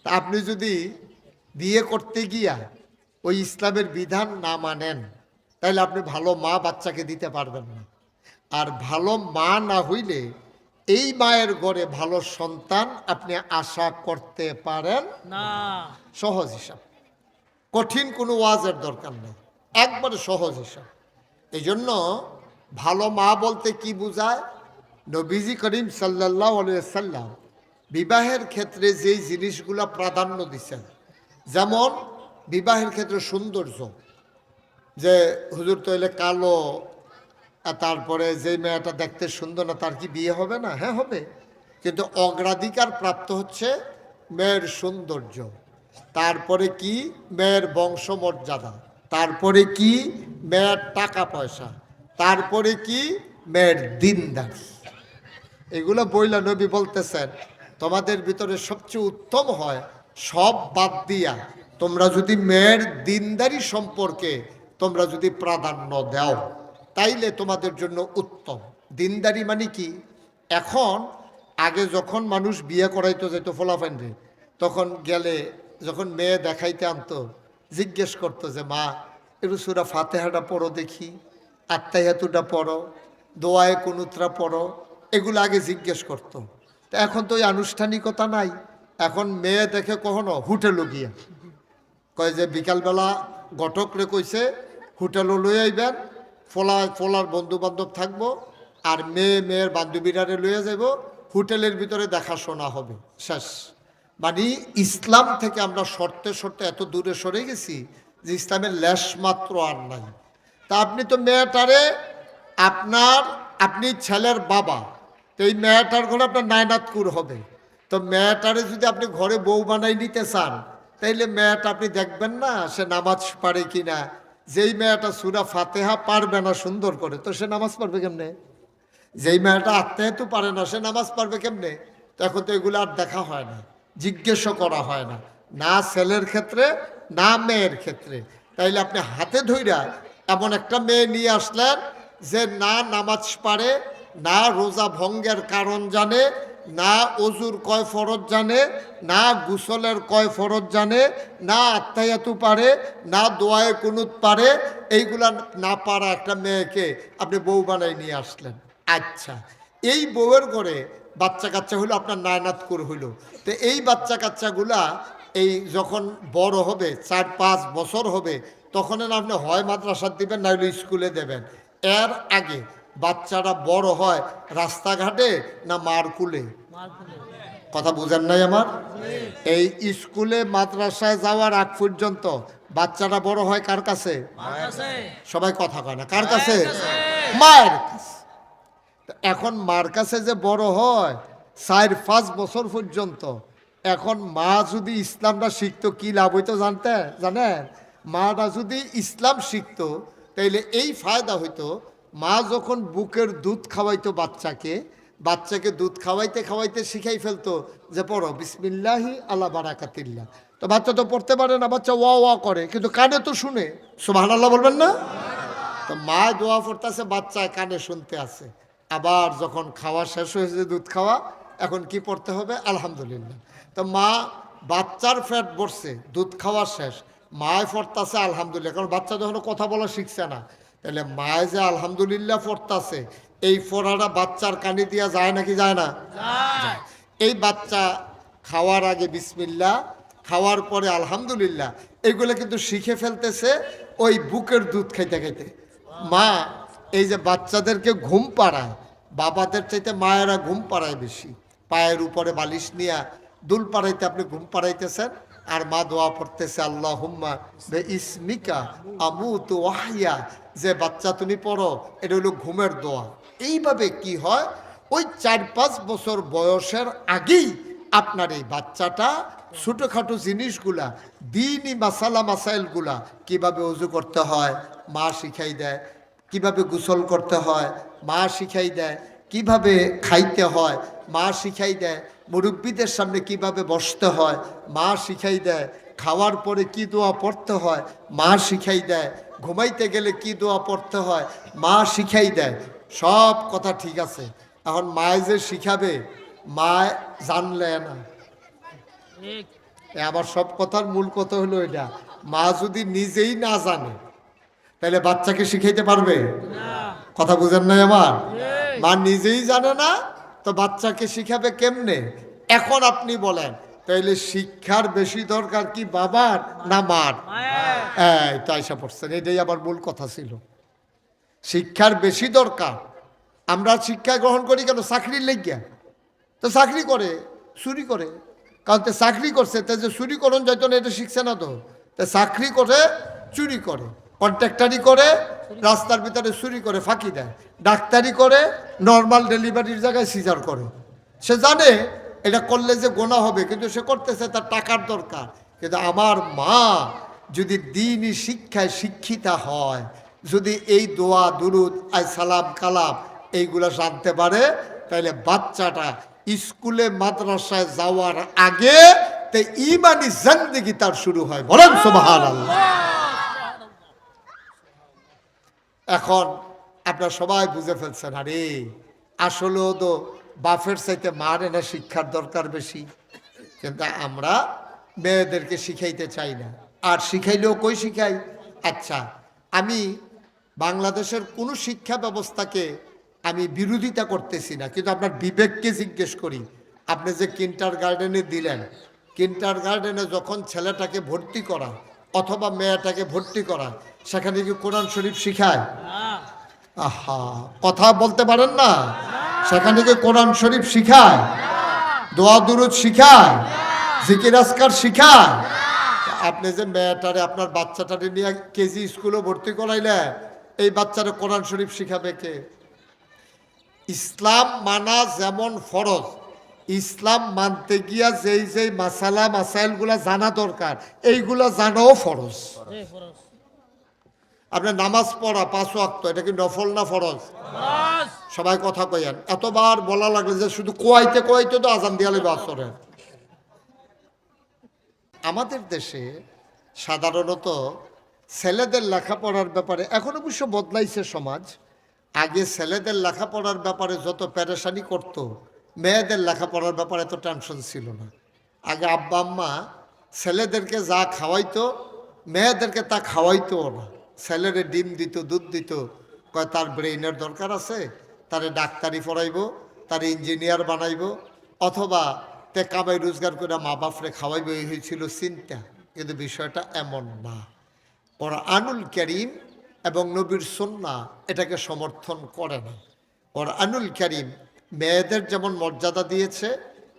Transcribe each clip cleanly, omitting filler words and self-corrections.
তা আপনি যদি বিয়ে করতে গিয়া ওই ইসলামের বিধান না মানেন, তাহলে আপনি ভালো মা বাচ্চাকে দিতে পারবেন না। আর ভালো মা না হইলে এই মায়ের ঘরে ভালো সন্তান আপনি আশা করতে পারেন না। সহজ হিসাব, কঠিন কোনো ওয়াজের দরকার নেই, একবারে সহজ হিসাব। এই জন্য ভালো মা বলতে কি বোঝায়? নবীজি করিম সাল্লাল্লাহু আলাইহি সাল্লাম বিবাহের ক্ষেত্রে যেই জিনিসগুলো প্রাধান্য দিচ্ছেন, যেমন বিবাহের ক্ষেত্রে সৌন্দর্য, যে হুজুর তৈলে কালো, তারপরে যেই মেয়েটা দেখতে সুন্দর না তার কি বিয়ে হবে না? হ্যাঁ হবে, কিন্তু অগ্রাধিকার প্রাপ্ত হচ্ছে মেয়ের সৌন্দর্য, তারপরে কি মেয়ের বংশমর্যাদা, তারপরে কি মেয়ের টাকা পয়সা, তারপরে কি মেয়ের দিনদারি। এগুলো বইলা নবী বলতেছেন তোমাদের ভিতরে সবচেয়ে উত্তম হয় সব বাদ দিয়া তোমরা যদি মেয়ের দিনদারি সম্পর্কে তোমরা যদি প্রাধান্য দাও, তাইলে তোমাদের জন্য উত্তম। দিনদারি মানে কি? এখন আগে যখন মানুষ বিয়ে করাইতো যেত ফোলাফাইনরে, তখন গেলে যখন মেয়ে দেখাইতে আনতো জিজ্ঞেস করতো যে মা একটু সূরা ফাতিহাটা পড়ো দেখি, আত্তাহিয়াতুটা পড়ো, দোয়ায়ে কুনুতরা পড়ো, এগুলো আগে জিজ্ঞেস করতো। তো এখন তো ওই আনুষ্ঠানিকতা নাই। এখন মেয়ে দেখে কখনো হোটেলও গিয়া কয় যে বিকালবেলা ঘটকরে কইছে হোটেলও লই আইবেন, ফোলার বন্ধু বান্ধব থাকবো, আর মেয়ের বান্ধবীরারে লইয়া যাব, হোটেলের ভিতরে দেখাশোনা হবে, শেষ। মানে ইসলাম থেকে আমরা সরতে সরতে এত দূরে সরে গেছি যে ইসলামের লেশ মাত্র আর নাই। তা আপনি তো মেয়েটারে আপনি ছেলের বাবা, তো এই মেয়েটার ঘরে আপনার নায়নাতকুর হবে। তো মেয়েটারে যদি আপনি ঘরে বউ বানাই নিতে চান, তাইলে মেয়েটা আপনি দেখবেন না সে নামাজ পারে কিনা। যেই মেয়েটা সূরা ফাতিহা পারবে না সুন্দর করে, তো সে নামাজ পড়বে কেমনে? যেই মেয়েটা আত্মাহেতু পারে না সে নামাজ পড়বে কেমনে? তো এখন তো এগুলো আর দেখা হয় না, জিজ্ঞেসও করা হয় না, না ছেলের ক্ষেত্রে না মেয়ের ক্ষেত্রে। তাইলে আপনি হাতে ধইরা এমন একটা মেয়ে নিয়ে আসলেন যে না নামাজ পারে, না রোজা ভঙ্গের কারণ জানে, না অজুর কয় ফরজ জানে, না গুসলের কয় ফরজ জানে, না আত্মায়াতু পারে, না দোয়ায়ে কুনুত পারে, এইগুলা না পারা একটা মেয়েকে আপনি বউ বানাই নিয়ে আসলেন। আচ্ছা, এই বউয়ের ঘরে বাচ্চা কাচ্চা হইলো, আপনার নায়নাতকুর হইল। তো এই বাচ্চা কাচ্চাগুলা এই যখন বড় হবে 4-5 বছর হবে, তখন আপনি হয় মাদ্রাসা দিবেন না হলে স্কুলে দেবেন। এর আগে বাচ্চারা বড় হয় রাস্তাঘাটে না মার কুলে? কথা বুঝেন নাই আমার? এই স্কুলে মাদ্রাসায় যাওয়ার আগ পর্যন্ত বাচ্চারা বড় হয় কার কাছে? সবাই কথা কয় না, কার কাছে? মায়ের কাছে। এখন মার কাছে যে বড় হয় 4-5 বছর পর্যন্ত, এখন মা যদি ইসলামটা শিখতো কি লাভ হইতো জানেন? মাটা যদি ইসলাম শিখতো তাইলে এই ফায়দা হইতো, মা যখন বুকের দুধ খাওয়াইতো বাচ্চাকে দুধ খাওয়াইতে খাওয়াইতে শিখাই ফেলতো যে পড়ো বিসমিল্লাহি আলা বারাকাতিল্লাহ। তো বাচ্চা তো পড়তে পারে না, বাচ্চা ওয়া ওয়া করে, কিন্তু কানে তো শুনে। সুবহানাল্লাহ বলবেন না? তো মা দোয়া পড়তেছে, বাচ্চায় কানে শুনতে আছে। আবার যখন খাওয়া শেষ হয়েছে দুধ খাওয়া, এখন কি পড়তে হবে? আলহামদুলিল্লাহ। তো মা বাচ্চার ফ্যাট বসছে, দুধ খাওয়া শেষ, মায় পড়তেছে আলহামদুলিল্লাহ, কারণ বাচ্চা যখন কথা বলা শিখছে না। তাহলে মায় যে আলহামদুলিল্লাহ পড়তেছে, এই পড়াটা বাচ্চার কানে দিয়া যায় নাকি যায় না? যায়। এই বাচ্চা খাওয়ার আগে বিসমিল্লাহ, খাওয়ার পরে আলহামদুলিল্লাহ, এগুলো কিন্তু শিখে ফেলতেছে ওই বুকের দুধ খাইতে খাইতে। মা এই যে বাচ্চাদেরকে ঘুম পাড়ায়, বাবাদের চাইতে মায়েরা ঘুম পাড়ায় বেশি। পায়ের উপরে বালিশ নিয়ে দুল পাড়াইতে আপনি ঘুম পাড়াইতেছেন, আর মা দোয়া পড়তেছে আল্লাহুম্মা বে ইসমিকা আমুতু ওয়াহইয়া। যে বাচ্চা তুমি পড়ো, এটা হলো ঘুমের দোয়া। এইভাবে কি হয়, ওই 4-5 বছর বয়সের আগেই আপনার এই বাচ্চাটা ছোটোখাটো জিনিসগুলা, দিনই মাসাইলগুলা, কিভাবে উজু করতে হয় মা শিখাই দেয়, কিভাবে গোসল করতে হয় মা শিখাই দেয়, কিভাবে খাইতে হয় মা শিখাই দেয়, মুরব্বীদের সামনে কিভাবে বসতে হয় মা শিখাই দেয়, খাওয়ার পরে কি দোয়া পড়তে হয় মা শিখাই দেয়, ঘুমাইতে গেলে কি দোয়া পড়তে হয় মা শিখাই দেয়। সব কথা ঠিক আছে, এখন মায় যে শিখাবে, মায় জানলে না, আবার সব কথার মূল কথা হলো এটা, মা যদি নিজেই না জানে তাহলে বাচ্চাকে শিখাইতে পারবে? কথা বুঝেন নাই আমার? মা নিজেই জানে না তো বাচ্চাকে শিখাবে কেমনে? এখন আপনি বলেন তাইলে শিক্ষার বেশি দরকার কি বাবার না মার? এটা আইসা পড়ছেন, এটাই আবার মূল কথা ছিল। শিক্ষার বেশি দরকার। আমরা শিক্ষা গ্রহণ করি কেন? চাকরির লেগিয়া। তো চাকরি করে, চুরি করে, কারণ তো চাকরি করছে, তে যে চুরি করুন যাইতো না এটা শিখছে না তো। তা চাকরি করে, চুরি করে, কন্ট্রাক্টারি করে, রাস্তার ভিতরে চুরি করে ফাঁকি দেয়, ডাক্তারি করে, নর্মাল ডেলিভারির জায়গায় সিজার করে। সে জানে এটা করলে যে গোনা হবে, কিন্তু সে করতেছে, তার টাকার দরকার। কিন্তু আমার মা যদি দ্বীনি শিক্ষায় শিক্ষিতা হয়, যদি এই দোয়া দুরুদ আই সালাম কালাম এইগুলো জানতে পারে, তাহলে বাচ্চাটা স্কুলে মাদ্রাসায় যাওয়ার আগে তে ইমানি জিন্দেগি তার শুরু হয়। বলেন সুবহানাল্লাহ। এখন আপনারা সবাই বুঝে ফেলছেন, আরে আসলেও তো বাপের চাইতে মার না শিক্ষার দরকার বেশি। কিন্তু আমরা মেয়েদেরকে শিখাইতে চাই না। আর শিখাইলেও কই শিখাই? আচ্ছা, আমি বাংলাদেশের কোনো শিক্ষা ব্যবস্থাকে আমি বিরোধিতা করতেছি না, কিন্তু আপনার বিবেককে জিজ্ঞেস করি, আপনি যে কিন্টার গার্ডেনে দিলেন, কিন্টার গার্ডেনে যখন ছেলেটাকে ভর্তি করা অথবা মেয়েটাকে ভর্তি করা, সেখানে কি কোরআন শরীফ শিখায়? আহা, কথা বলতে পারেন না? সেখানে কি কোরআন শরীফ শিখায়? দোয়া দুরুদ শিখায়? জিকির আজকার শিখায়? আপনি যে মেয়েটারে আপনার বাচ্চাটারে নিয়ে কেজি স্কুলে ভর্তি করাইলেন, এই বাচ্চারা কোরআন শরীফ শিখাবে কে? ইসলাম মানা যেমন ফরজ, ইসলাম মানতে গিয়া যেই যেই মাসালা মাসাইলগুলা জানা দরকার, এইগুলা জানাও ফরজ। আপনার নামাজ পড়া 5 ওয়াক্ত, এটা কি নফল না ফরজ? সবাই কথা কইয়েন, এতবার বলা লাগলে যে শুধু কোয়াইতে কোয়াইতে তো আজান দিয়ালে বাসরের। আমাদের দেশে সাধারণত ছেলেদের লেখাপড়ার ব্যাপারে এখন অবশ্য বদলাইছে সমাজ। আগে ছেলেদের লেখাপড়ার ব্যাপারে যত পেরেশানি করত, মেয়েদের লেখাপড়ার ব্যাপারে এত টেনশন ছিল না। আগে আব্বা আম্মা ছেলেদেরকে যা খাওয়াইতো মেয়েদেরকে তা খাওয়াইতো না। ছেলেরে ডিম দিত, দুধ দিত, কয় তার ব্রেইনের দরকার আছে, তারে ডাক্তারি পড়াইব, তার ইঞ্জিনিয়ার বানাইব, অথবা তে কামাই রোজগার করে মা বাপরে খাওয়াইব, এই হয়েছিল চিন্তা। কিন্তু বিষয়টা এমন না। কোরআনুল কারীম এবং নবীর সুন্নাহ এটাকে সমর্থন করে না। কোরআনুল কারীম মেয়েদের যেমন মর্যাদা দিয়েছে,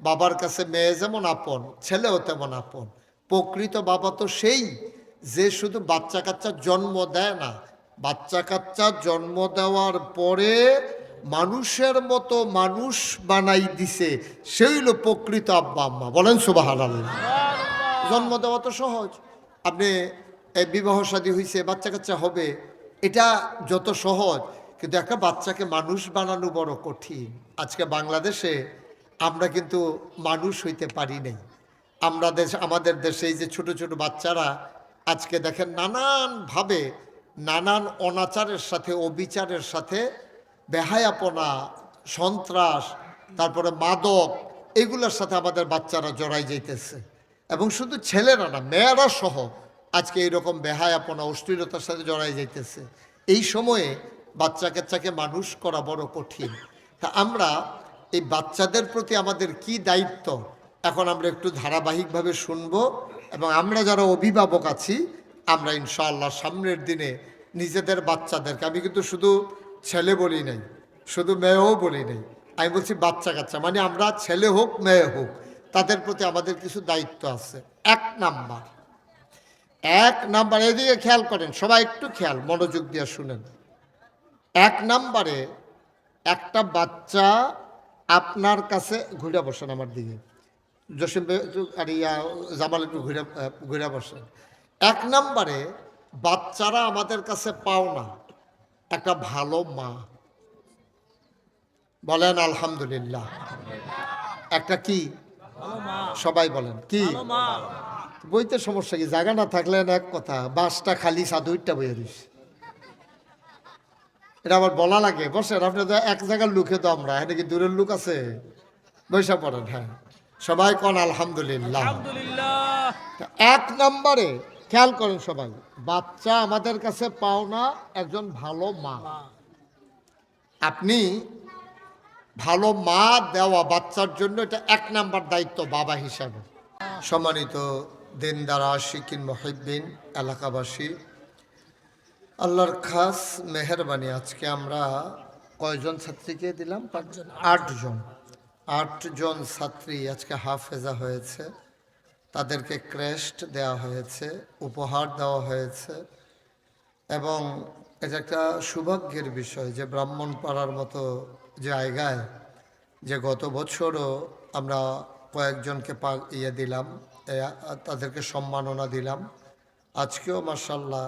বাবার কাছে মেয়ে যেমন আপন, ছেলেও তেমন আপন। প্রকৃত বাবা তো সেই যে শুধু বাচ্চা কাচ্চা জন্ম দেয় না, বাচ্চা কাচ্চা জন্ম দেওয়ার পরে মানুষের মতো মানুষ বানাই দিছে, সেই হলো প্রকৃত আব্বা আম্মা। বলেন সুবহানাল্লাহ। জন্ম দেওয়া তো সহজ, আপনি এই বিবাহ শাদী হয়েছে, বাচ্চা কাচ্চা হবে, এটা যত সহজ, কিন্তু একটা বাচ্চাকে মানুষ বানানো বড় কঠিন। আজকে বাংলাদেশে আমরা কিন্তু মানুষ হইতে পারি নাই। আমাদের দেশে এই যে ছোট ছোট বাচ্চারা আজকে দেখেন নানানভাবে নানান অনাচারের সাথে, অবিচারের সাথে, বেহায়াপনা, সন্ত্রাস, তারপরে মাদক, এগুলোর সাথে আমাদের বাচ্চারা জড়াই যাইতেছে। এবং শুধু ছেলেরা না, মেয়েরা সহ আজকে এইরকম বেহায়াপনা, অশ্লীলতার সাথে জড়াই যাইতেছে। এই সময়ে বাচ্চা কাচ্চাকে মানুষ করা বড় কঠিন। তা আমরা এই বাচ্চাদের প্রতি আমাদের কি দায়িত্ব, এখন আমরা একটু ধারাবাহিকভাবে শুনব। এবং আমরা যারা অভিভাবক আছি, আমরা ইনশাআল্লাহ সামনের দিনে নিজেদের বাচ্চাদেরকে, আমি কিন্তু শুধু ছেলে বলি নাই, শুধু মেয়েও বলি নাই, আমি বলছি বাচ্চা কাচ্চা, মানে আমরা ছেলে হোক মেয়ে হোক, তাদের প্রতি আমাদের কিছু দায়িত্ব আছে। এক নাম্বার, এদিকে খেয়াল করেন সবাই, একটু খেয়াল মনোযোগ দিয়ে শুনেন। 1 নম্বরে, একটা বাচ্চা আপনার কাছে, ঘুরে বসেন আমার দিকে, জসিম আর জামাল একটু ঘুরে বসেন। 1 নম্বরে, বাচ্চারা আমাদের কাছে পাওনা একটা ভালো মা। বলেন আলহামদুলিল্লাহ। একটা কি? সবাই বলেন কি? বইতে সমস্যা কি? জায়গা না থাকলে এক কথা, বাসটা খালি সাধুইটা বইয়ে দিস, এটা আবার বলা লাগে। বসেন, আপনি তো এক জায়গার লুকে তো আমরা, এটা কি দূরের লোক আছে? বৈশা পড়েন। হ্যাঁ, সবাই কোন আলহামদুলিল্লাহ। এক নম্বরে খেয়াল করেন সবাই, বাচ্চা আমাদের কাছে পাওনা একজন ভালো মা। আপনি ভালো মা দেওয়া বাচ্চার জন্য এটা এক নাম্বার দায়িত্ব বাবা হিসাবে। সম্মানিত দিনদার আশিকিন মুহিব্বিন এলাকাবাসী, আল্লাহর খাস মেহেরবানি, আজকে আমরা কয়জন ছাত্রীকে দিলাম? 8জন। 8জন ছাত্রী আজকে হাফেজা হয়েছে, তাদেরকে ক্রেস্ট দেওয়া হয়েছে, উপহার দেওয়া হয়েছে। এবং এটা একটা সৌভাগ্যের বিষয় যে ব্রাহ্মণপাড়ার মতো জায়গায় যে গত বছরও আমরা কয়েকজনকে দিলাম, তাদেরকে সম্মাননা দিলাম, আজকেও মাশাআল্লাহ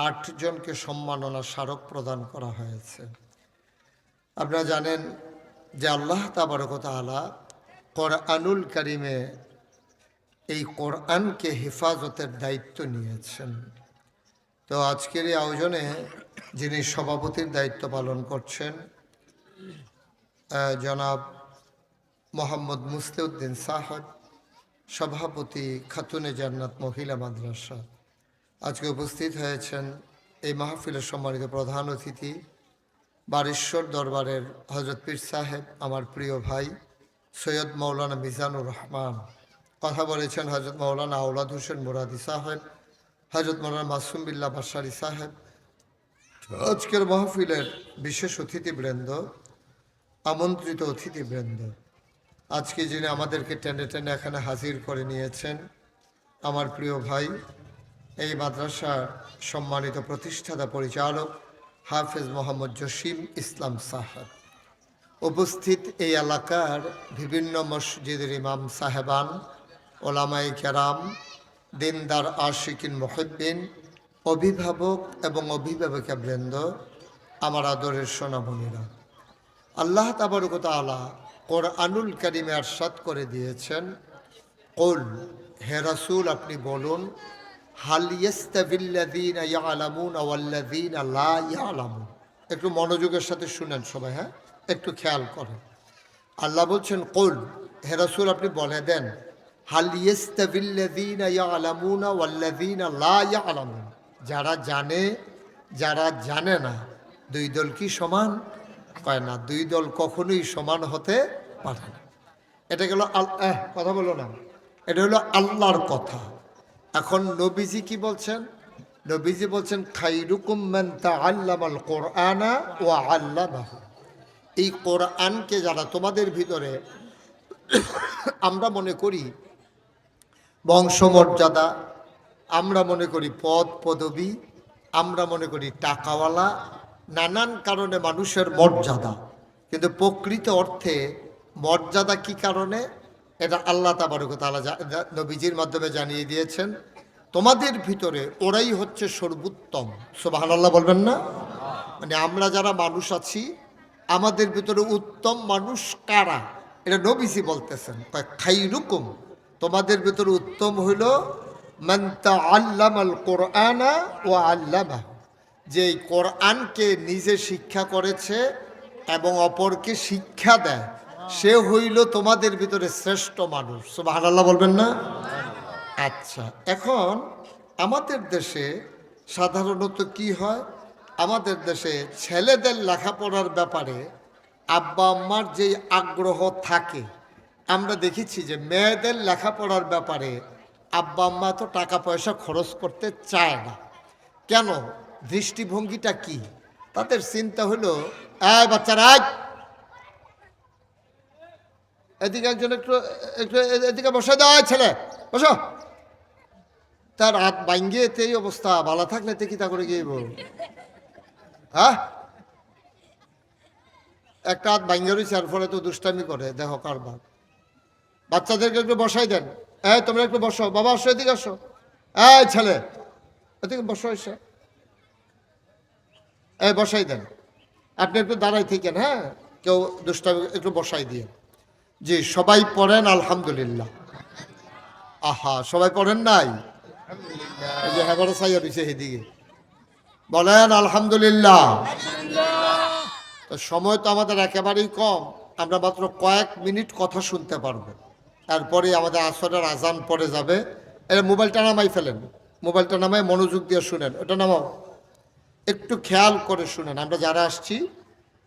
8জনকে সম্মাননা স্মারক প্রদান করা হয়েছে। আপনারা জানেন যে আল্লাহ তাবারক ওয়া তাআলা কোরআনুল কারিমে এই কোরআনকে হেফাজতের দায়িত্ব নিয়েছেন। তো আজকের এই আয়োজনে যিনি সভাপতির দায়িত্ব পালন করছেন জনাব মোহাম্মদ মুসলিউদ্দিন সাহেব, সভাপতি খাতুনে জান্নাত মহিলা মাদ্রাসা, আজকে উপস্থিত হয়েছেন এই মাহফিলের সম্মানিত প্রধান অতিথি বারেশ্বর দরবারের হজরত পীর সাহেব, আমার প্রিয় ভাই সৈয়দ মৌলানা মিজানুর রহমান, কথা বলেছেন হজরত মৌলানা আওলাদ হোসেন মুরাদি সাহেব, হজরত মৌলানা মাসুম বিল্লাহ বাসারি সাহেব। আজকের মাহফিলের বিশেষ অতিথিবৃন্দ, আমন্ত্রিত অতিথিবৃন্দ, আজকে যিনি আমাদেরকে টেনে টেনে এখানে হাজির করে নিয়েছেন আমার প্রিয় ভাই, এই মাদ্রাসার সম্মানিত প্রতিষ্ঠাতা পরিচালক হাফেজ মোহাম্মদ জসিম ইসলাম সাহেব, উপস্থিত এই এলাকার বিভিন্ন মসজিদের ইমাম সাহেবান, ওলামায়ে কেরাম, দিনদার আশিকিন মুহিব্বিন, অভিভাবক এবং অভিভাবিকা বৃন্দ, আমার আদরের সোনামণিরা, আল্লাহ তাবারক ওয়া তাআলা কোরআনুল কারিমে ইরশাদ করে দিয়েছেন, কুল, হে রাসূল আপনি বলুন, হাল ইয়াস্তাবিল্লাযীনা ইয়ালামুনা ওয়াল্লাযীনা লা ইয়ালামুন। একটু মনোযোগের সাথে শুনেন সবাই, হ্যাঁ, একটু খেয়াল করেন। আল্লাহ বলছেন কুল, হে রাসূল আপনি বলে দেন, হাল ইয়াস্তাবিল্লাযীনা ইয়ালামুনা ওয়াল্লাযীনা লা ইয়ালামুন, যারা জানে যারা জানে না, দুই দল কি সমান? কয় না, দুই দল কখনোই সমান হতে পারে না। এটা গেল কথা বলো না, এটা হলো আল্লাহর কথা। এখন নবীজি কি বলছেন? নবীজি বলছেন খাইরুকুম মান তাআল্লামাল কুরআনা ওয়া আল্লামাহু। এই কোরআনকে যারা তোমাদের ভিতরে, আমরা মনে করি বংশমর্যাদা, আমরা মনে করি পদ পদবী, আমরা মনে করি টাকাওয়ালা, নানান কারণে মানুষের মর্যাদা, কিন্তু প্রকৃত অর্থে মর্যাদা কি কারণে? এটা আল্লাহ তাবারক ওয়া তাআলা নবীজির মাধ্যমে জানিয়ে দিয়েছেন, তোমাদের ভিতরে ওরাই হচ্ছে সর্বোত্তম। সুবহানাল্লাহ বলবেন না? মানে আমরা যারা মানুষ আছি, আমাদের ভিতরে উত্তম মানুষ কারা, এটা নবীজি বলতেছেন। খাইরুকুম, তোমাদের ভিতরে উত্তম হইল মান তাআল্লামাল কুরআনা ওয়া আল্লামাহু, যে কোরআনকে নিজে শিক্ষা করেছে এবং অপরকে শিক্ষা দেয়, সে হইল তোমাদের ভিতরে শ্রেষ্ঠ মানুষ। সুবহানাল্লাহ বলবেন না? আচ্ছা, এখন আমাদের দেশে সাধারণত কি হয়, আমাদের দেশে ছেলেদের লেখাপড়ার ব্যাপারে আব্বা আম্মার যেই আগ্রহ থাকে, আমরা দেখেছি যে মেয়েদের লেখাপড়ার ব্যাপারে আব্বা আম্মা তো টাকা পয়সা খরচ করতে চায় না। কেন? দৃষ্টিভঙ্গিটা কি? তাদের চিন্তা হলো, এই বাচ্চারা এদিকে একজন একটু একটু এদিকে বসে দেওয়া, ছেলে বসো। তার হাত ভাঙ্গিয়ে এই অবস্থা, ভালো থাকলে তে কিতা করে গিয়ে হ্যাঁ, একটা হাত ভাঙ্গে রয়েছে, আর ফলে তো দুষ্টামি করে, দেহ কারবার। বাচ্চাদেরকে একটু বসাই দেন, এই তোমরা একটু বসো, বাবা আসো, এদিকে আসো, এই ছেলে এদিকে বসো, এসে এই বসাই দেন। আপনি একটু দাঁড়াই থাকেন, হ্যাঁ, কেউ দুষ্টামি একটু বসাই দিয়ে। জি, সবাই পড়েন আলহামদুলিল্লাহ। আহা, সবাই পড়েন নাই? এই যে হেবারে সাইয়া দিছে এদিকে, বলেন আলহামদুলিল্লাহ। তো সময় তো আমাদের একেবারেই কম, আমরা মাত্র কয়েক মিনিট কথা শুনতে পারবো, তারপরে আমাদের আসরের আজান পড়ে যাবে। এটা মোবাইলটা নামাই ফেলেন, মোবাইলটা নামাই মনোযোগ দিয়ে শুনেন, ওটা নামাও, একটু খেয়াল করে শুনেন। আমরা যারা আসছি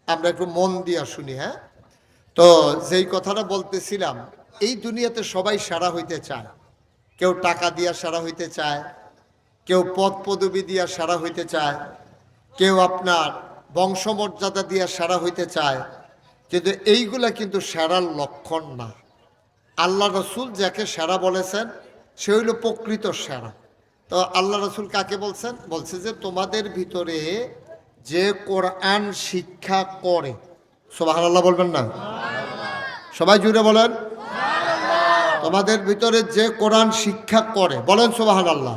আমরা একটু মন দিয়ে শুনি। হ্যাঁ, তো যেই কথাটা বলতেছিলাম, এই দুনিয়াতে সবাই সেরা হইতে চায়। কেউ টাকা দিয়া সেরা হইতে চায়, কেউ পদ পদবি দিয়া সেরা হইতে চায়, কেউ আপনার বংশমর্যাদা দিয়া সেরা হইতে চায়, কিন্তু এইগুলা কিন্তু সেরার লক্ষণ না। আল্লাহ রসুল যাকে সেরা বলেছেন সে হইল প্রকৃত সেরা। তো আল্লাহ রসুল কাকে বলছেন? বলছে যে তোমাদের ভিতরে যে কোরআন শিক্ষা করে, সুবহানাল্লাহ বলবেন না? সবাই জুড়ে বলেন, তোমাদের ভিতরে যে কোরআন শিক্ষা করে, বলেন সুবহানাল্লাহ,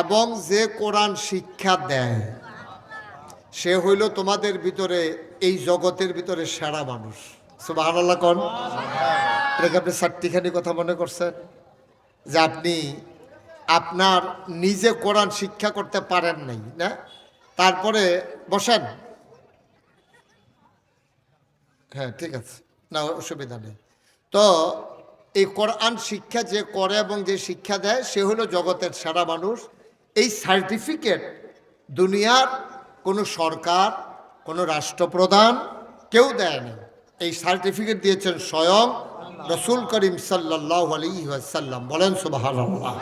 এবং যে কোরআন শিক্ষা দেয়, সে হইল তোমাদের ভিতরে এই জগতের ভিতরে সেরা মানুষ। সুবহানাল্লাহ কোন? এটাকে আপনি চারটিখানি কথা মনে করছেন যে আপনি আপনার নিজে কোরআন শিক্ষা করতে পারেন নাই না, তারপরে বসেন, হ্যাঁ ঠিক আছে, না অসুবিধা নেই। তো এই কোরআন শিক্ষা যে করে এবং যে শিক্ষা দেয় সে হলো জগতের সেরা মানুষ। এই সার্টিফিকেট দুনিয়ার কোনো সরকার, কোনো রাষ্ট্রপ্রধান কেউ দেয় না। এই সার্টিফিকেট দিয়েছেন স্বয়ং রসুল করিম সাল্লাল্লাহু আলাইহি ওয়াসাল্লাম। বলেন সুবহানাল্লাহ।